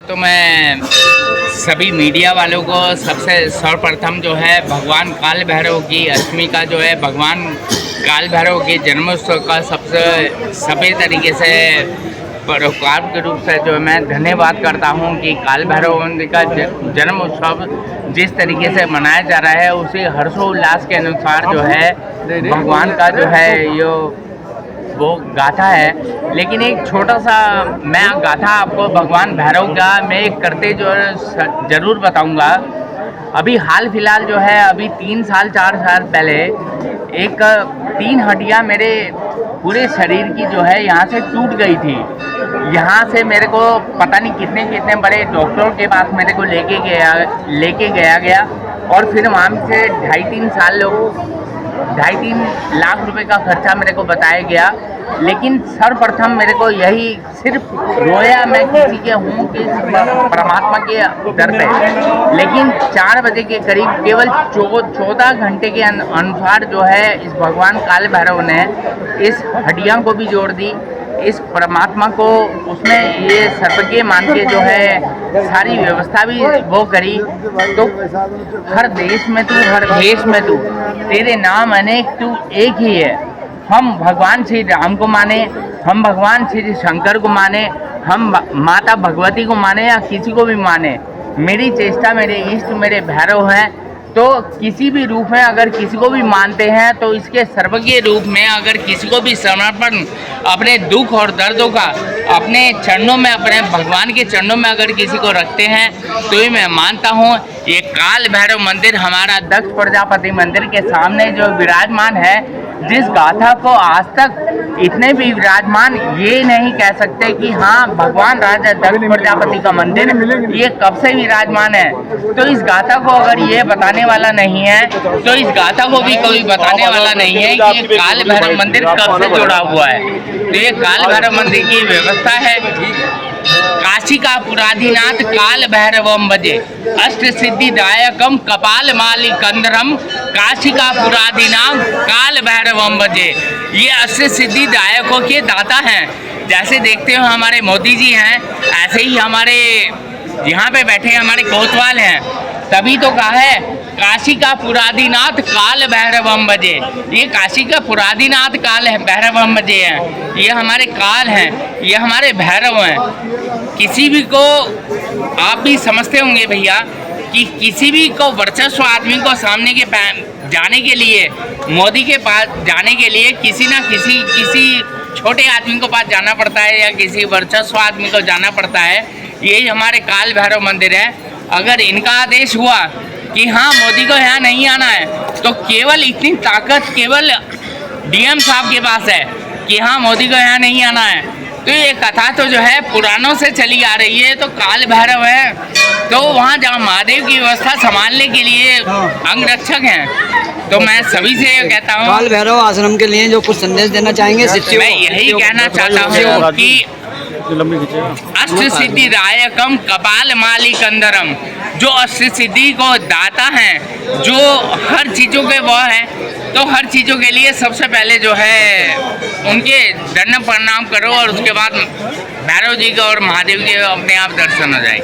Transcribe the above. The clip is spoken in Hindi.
तो मैं सभी मीडिया वालों को सबसे सर्वप्रथम जो है भगवान काल भैरव की अष्टमी का जो है भगवान काल भैरव के जन्मोत्सव का सबसे सभी तरीके से परोपकार के रूप से जो मैं धन्यवाद करता हूं कि काल भैरव मंदिर का जन्मोत्सव जिस तरीके से मनाया जा रहा है उसी हर्षोल्लास के अनुसार जो है भगवान का जो है ये वो गाथा है। लेकिन एक छोटा सा मैं गाथा आपको भगवान भैरव का मैं एक करते जो ज़रूर बताऊंगा। अभी हाल फिलहाल जो है अभी 3 साल 4 साल पहले एक 3 हड्डियां मेरे पूरे शरीर की जो है यहाँ से टूट गई थी। यहाँ से मेरे को पता नहीं कितने बड़े डॉक्टर के पास मेरे को लेके गया और फिर वहाँ से 2.5-3 लाख रुपए का खर्चा मेरे को बताया गया। लेकिन सर्वप्रथम मेरे को यही सिर्फ रोया मैं किसी के हूँ कि परमात्मा के दर पे। लेकिन 4 बजे के करीब केवल 14 घंटे के अनुसार जो है इस भगवान काल भैरव ने इस हड्डियाँ को भी जोड़ दी। इस परमात्मा को उसमें ये सर्वज्ञ मान के जो है सारी व्यवस्था भी वो करी। तो हर देश में तू हर देश में तू तेरे नाम अनेक तू एक ही है। हम भगवान श्री राम को माने, हम भगवान श्री शंकर को माने, हम माता भगवती को माने या किसी को भी माने, मेरी चेष्टा मेरे इष्ट मेरे भैरव हैं। तो किसी भी रूप में अगर किसी को भी मानते हैं तो इसके सर्वज्ञ रूप में अगर किसी को भी समर्पण अपने दुख और दर्दों का अपने चरणों में अपने भगवान के चरणों में अगर किसी को रखते हैं तो ही मैं मानता हूँ ये काल भैरव मंदिर हमारा दक्ष प्रजापति मंदिर के सामने जो विराजमान है, जिस गाथा को आज तक इतने भी विराजमान ये नहीं कह सकते कि हाँ भगवान राजा दक्ष प्रजापति का मंदिर ये कब से विराजमान है। तो इस गाथा को अगर ये बताने वाला नहीं है तो इस गाथा को भी कोई बताने वाला नहीं है कि ये काल भैरव मंदिर कब से जुड़ा हुआ है। तो ये काल भैरव मंदिर की व्यवस्था है। काशी का पुराधिनाथ काल भैरवम भजे अष्ट सिद्धिदायकम कपाल माली कंदरम काशी का पुराधिनाथ काल भैरवम भजे। ये अष्ट सिद्धिदायकों के दाता हैं। जैसे देखते हो हमारे मोदी जी हैं, ऐसे ही हमारे यहाँ पे बैठे हमारे कोतवाल हैं। तभी तो कहा है काशी का पुराधिनाथ काल भैरवम भजे। ये काशी का पुराधिनाथ काल है भैरवम भजे हैं। ये हमारे काल हैं, ये हमारे भैरव हैं। किसी भी को आप भी समझते होंगे भैया कि किसी भी को वर्चस्व आदमी को सामने के जाने के लिए मोदी के पास जाने के लिए किसी ना किसी छोटे आदमी को पास जाना पड़ता है या किसी वर्चस्व आदमी को जाना पड़ता है। यही हमारे काल भैरव मंदिर है। अगर इनका आदेश हुआ कि हाँ मोदी को यहाँ नहीं आना है तो केवल इतनी ताकत केवल डीएम साहब के पास है कि हाँ मोदी को यहाँ नहीं आना है। तो ये कथा तो जो है पुरानों से चली आ रही है। तो काल भैरव है तो वहाँ जहाँ महादेव की व्यवस्था संभालने के लिए अंगरक्षक हैं। तो मैं सभी से ये कहता हूँ काल भैरव आश्रम के लिए जो कुछ संदेश देना चाहेंगे मैं यही कहना चाहता हूँ कि अष्ट सिद्धिदायकम कपाल माली कंदरम, जो अष्ट सिद्धि को दाता हैं, जो हर चीज़ों के वो हैं, तो हर चीज़ों के लिए सबसे पहले जो है उनके दंड प्रणाम करो और उसके बाद भैरव जी का और महादेव के अपने आप दर्शन हो जाए।